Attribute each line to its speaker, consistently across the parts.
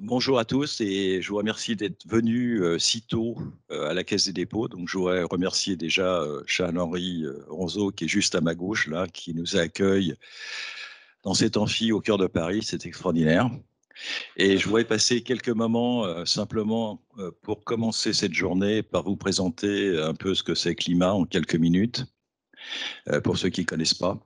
Speaker 1: Bonjour à tous et je vous remercie d'être venus si tôt à la Caisse des dépôts. Donc, je voudrais remercier déjà Charles-Henri Ronzeau qui est juste à ma gauche, là, qui nous accueille dans cet amphi au cœur de Paris. C'est extraordinaire. Et je voudrais passer quelques moments simplement pour commencer cette journée par vous présenter un peu ce que c'est Climat en quelques minutes, pour ceux qui ne connaissent pas.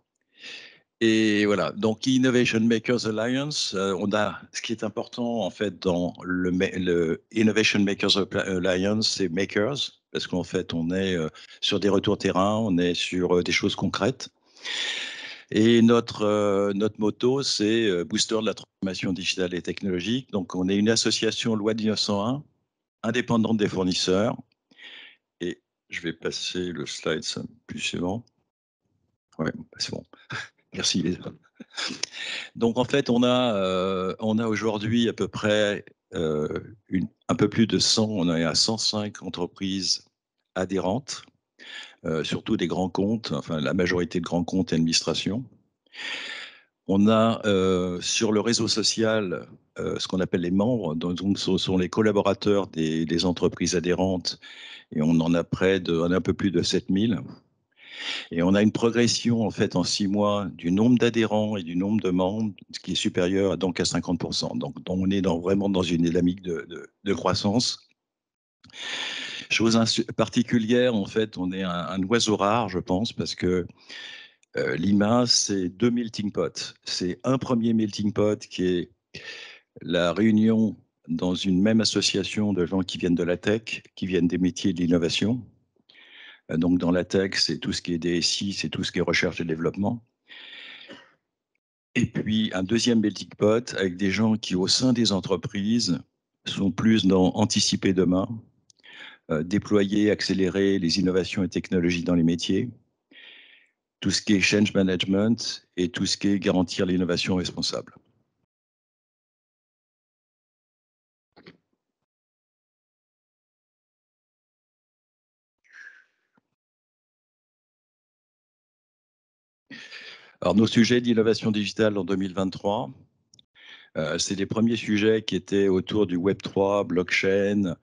Speaker 1: Et voilà, donc Innovation Makers Alliance, on a ce qui est important en fait dans le Innovation Makers Alliance, c'est makers, parce qu'en fait on est sur des retours terrain, on est sur des choses concrètes. Et notre motto, c'est Booster de la transformation digitale et technologique. Donc on est une association loi 1901, indépendante des fournisseurs. Et je vais passer le slide plus suivant. Ouais, c'est bon. Merci les gars. Donc en fait, on a aujourd'hui à peu près un peu plus de 100, on est à 105 entreprises adhérentes, surtout des grands comptes, enfin la majorité de grands comptes et administrations. On a sur le réseau social ce qu'on appelle les membres, donc ce sont les collaborateurs des entreprises adhérentes, et on en a on a un peu plus de 7000. Et on a une progression en fait en 6 mois du nombre d'adhérents et du nombre de membres, ce qui est supérieur à 50%. Donc on est vraiment dans une dynamique de croissance. Chose particulière, en fait, on est un oiseau rare, je pense, parce que Lima, c'est 2 melting pots. C'est un premier melting pot qui est la réunion dans une même association de gens qui viennent de la tech, qui viennent des métiers de l'innovation. Donc dans la tech, c'est tout ce qui est DSI, c'est tout ce qui est recherche et développement. Et puis un deuxième melting pot avec des gens qui, au sein des entreprises, sont plus dans anticiper demain, déployer, accélérer les innovations et technologies dans les métiers, tout ce qui est change management et tout ce qui est garantir l'innovation responsable. Alors, nos sujets d'innovation digitale en 2023, c'est les premiers sujets qui étaient autour du Web3, blockchain,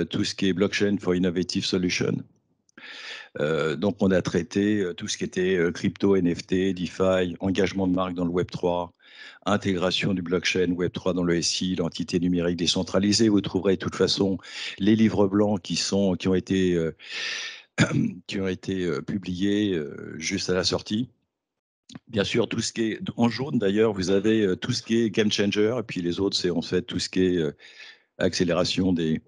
Speaker 1: tout ce qui est blockchain for innovative solutions. Donc, on a traité tout ce qui était crypto, NFT, DeFi, engagement de marque dans le Web3, intégration du blockchain Web3 dans le SI, l'entité numérique décentralisée. Vous trouverez de toute façon les livres blancs qui ont été publiés juste à la sortie. Bien sûr, tout ce qui est en jaune d'ailleurs, vous avez tout ce qui est game changer, et puis les autres, c'est en fait tout ce qui est accélération des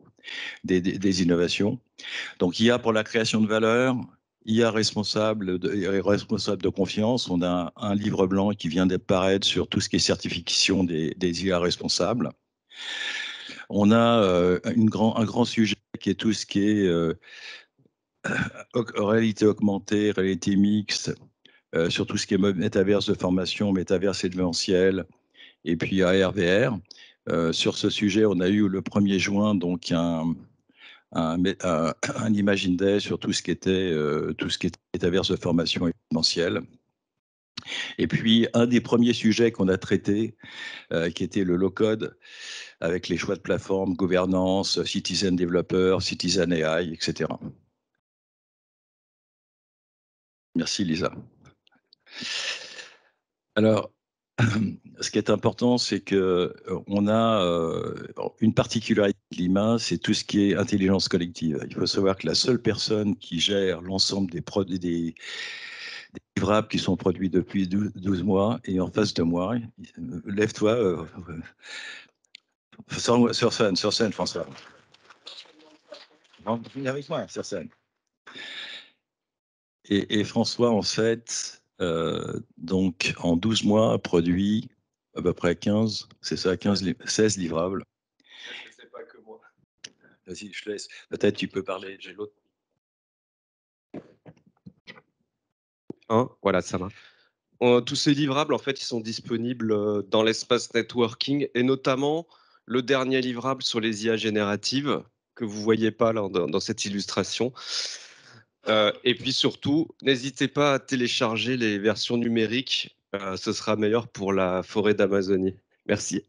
Speaker 1: innovations. Donc, IA pour la création de valeur, IA responsable de confiance. On a un livre blanc qui vient d'apparaître sur tout ce qui est certification des IA responsables. On a un grand sujet qui est tout ce qui est réalité augmentée, réalité mixte, sur tout ce qui est métaverse de formation, métaverse événementiel, et puis AR, VR. Sur ce sujet, on a eu le 1er juin donc un Imagine Day sur tout ce qui était métaverse de formation événementielle. Et puis, un des premiers sujets qu'on a traité, qui était le low-code, avec les choix de plateforme, gouvernance, citizen developer, citizen AI, etc. Merci Lisa. Alors, ce qui est important, c'est que on a une particularité de Lima, c'est tout ce qui est intelligence collective. Il faut savoir que la seule personne qui gère l'ensemble des livrables qui sont produits depuis 12 mois est en face de moi. Lève-toi. Sur scène, François. Viens avec moi, sur scène. Et François, en fait, donc en 12 mois, a produit à peu près 15, c'est ça, 16 livrables. C'est pas que moi. Vas-y, je te laisse. Peut-être tu peux parler, j'ai l'autre.
Speaker 2: Voilà, ça va. Tous ces livrables, en fait, ils sont disponibles dans l'espace networking et notamment le dernier livrable sur les IA génératives que vous voyez pas là dans cette illustration. Et puis surtout, n'hésitez pas à télécharger les versions numériques. Ce sera meilleur pour la forêt d'Amazonie. Merci.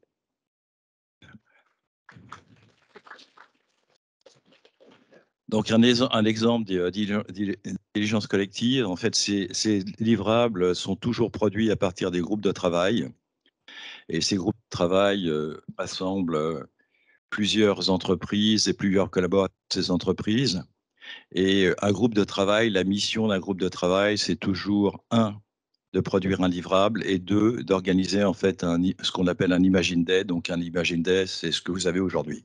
Speaker 1: Donc, un exemple d'intelligence collective, en fait, ces livrables sont toujours produits à partir des groupes de travail. Et ces groupes de travail rassemblent plusieurs entreprises et plusieurs collaborateurs de ces entreprises. Et un groupe de travail, la mission d'un groupe de travail, c'est toujours, un, de produire un livrable et deux, d'organiser en fait ce qu'on appelle un Imagine Day. Donc, un Imagine Day, c'est ce que vous avez aujourd'hui.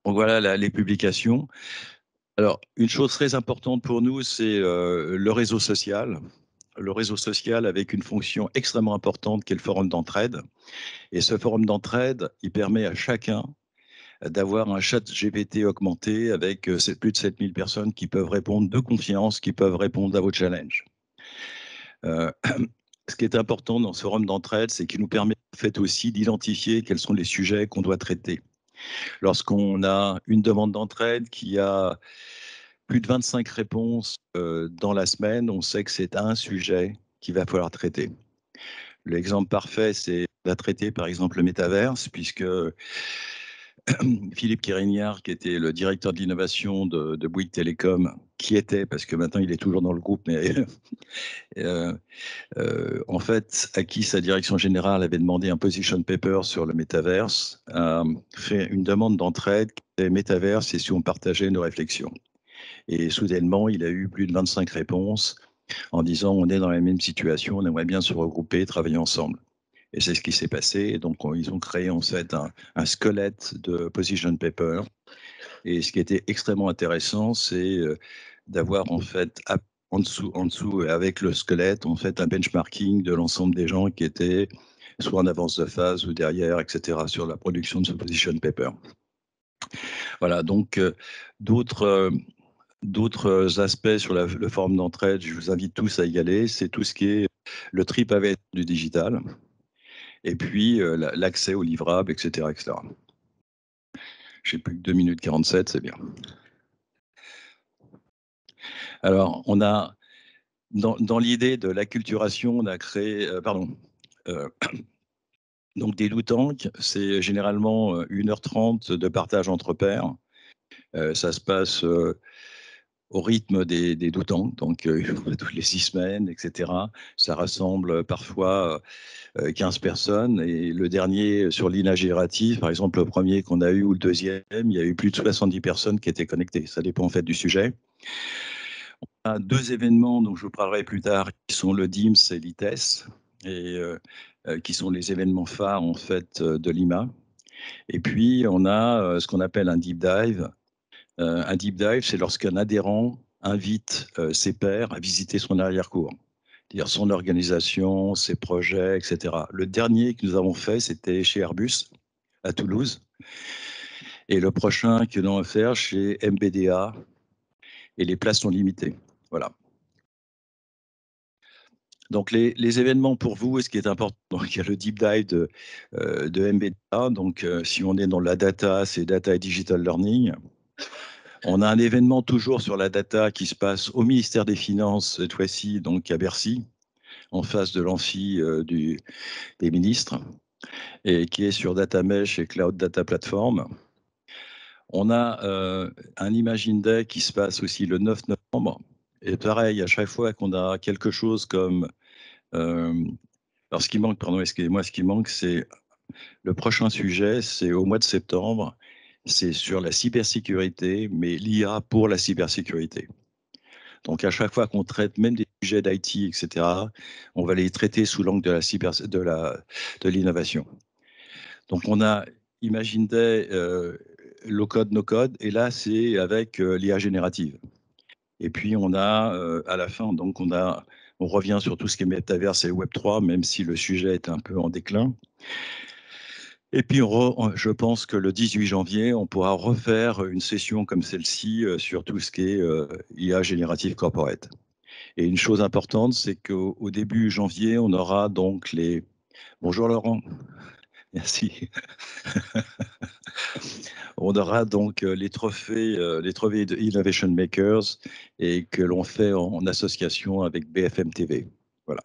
Speaker 1: Donc, voilà les publications. Alors, une chose très importante pour nous, c'est le réseau social. Le réseau social avec une fonction extrêmement importante qui est le forum d'entraide. Et ce forum d'entraide, il permet à chacun d'avoir un chat GPT augmenté avec plus de 7000 personnes qui peuvent répondre de confiance, qui peuvent répondre à vos challenges. Ce qui est important dans ce forum d'entraide, c'est qu'il nous permet en fait aussi d'identifier quels sont les sujets qu'on doit traiter. Lorsqu'on a une demande d'entraide qui a plus de 25 réponses dans la semaine, on sait que c'est un sujet qu'il va falloir traiter. L'exemple parfait, c'est à traiter par exemple le métaverse, puisque Philippe Kérignard, qui était le directeur de l'innovation de Bouygues Télécom, qui était, parce que maintenant il est toujours dans le groupe, mais en fait, à qui sa direction générale avait demandé un position paper sur le métaverse, a fait une demande d'entraide des métaverse et si on partageait nos réflexions. Et soudainement, il a eu plus de 25 réponses en disant on est dans la même situation, on aimerait bien se regrouper, travailler ensemble. Et c'est ce qui s'est passé. Et donc, ils ont créé en fait un squelette de position paper. Et ce qui était extrêmement intéressant, c'est d'avoir en fait en dessous, avec le squelette, en fait un benchmarking de l'ensemble des gens qui étaient soit en avance de phase ou derrière, etc., sur la production de ce position paper. Voilà, donc d'autres aspects sur le forum d'entraide, je vous invite tous à y aller, c'est tout ce qui est le trip avec du digital, et puis l'accès aux livrables, etc., etc. J'ai plus que 2 minutes 47, c'est bien. Alors, on a, dans l'idée de l'acculturation, on a créé, donc des do tanks, c'est généralement 1h30 de partage entre pairs. Ça se passe au rythme des do tanks, donc toutes les 6 semaines, etc. Ça rassemble parfois 15 personnes. Et le dernier sur l'INA générative, par exemple, le premier qu'on a eu ou le deuxième, il y a eu plus de 70 personnes qui étaient connectées. Ça dépend en fait du sujet. On a 2 événements dont je vous parlerai plus tard, qui sont le DIMS et l'ITES, et qui sont les événements phares en fait de l'IMA. Et puis on a ce qu'on appelle un deep dive. Un deep dive, c'est lorsqu'un adhérent invite ses pairs à visiter son arrière-cour, c'est-à-dire son organisation, ses projets, etc. Le dernier que nous avons fait, c'était chez Airbus à Toulouse, et le prochain que nous allons faire chez MBDA, et les places sont limitées. Voilà. Donc les événements pour vous, et ce qui est important, donc il y a le deep dive de MBDA. Donc si on est dans la data, c'est Data et Digital Learning. On a un événement toujours sur la data qui se passe au ministère des Finances, cette fois-ci, donc à Bercy, en face de l'amphi des ministres, et qui est sur Data Mesh et Cloud Data Platform. On a un Imagine Day qui se passe aussi le 9 novembre. Et pareil, à chaque fois qu'on a quelque chose comme... alors ce qui manque, pardon, excusez-moi, ce qui manque, c'est le prochain sujet, c'est au mois de septembre, c'est sur la cybersécurité, mais l'IA pour la cybersécurité. Donc à chaque fois qu'on traite même des sujets d'IT, etc., on va les traiter sous l'angle de l'innovation. Donc on a Imagine Day, low code, no code, et là c'est avec l'IA générative. Et puis on a à la fin, donc on revient sur tout ce qui est métaverse et Web3, même si le sujet est un peu en déclin. Et puis je pense que le 18 janvier, on pourra refaire une session comme celle-ci sur tout ce qui est IA générative corporate. Et une chose importante, c'est qu'au début janvier, on aura donc les... Bonjour Laurent, merci. On aura donc les trophées de Innovation Makers et que l'on fait en association avec BFM TV. Voilà.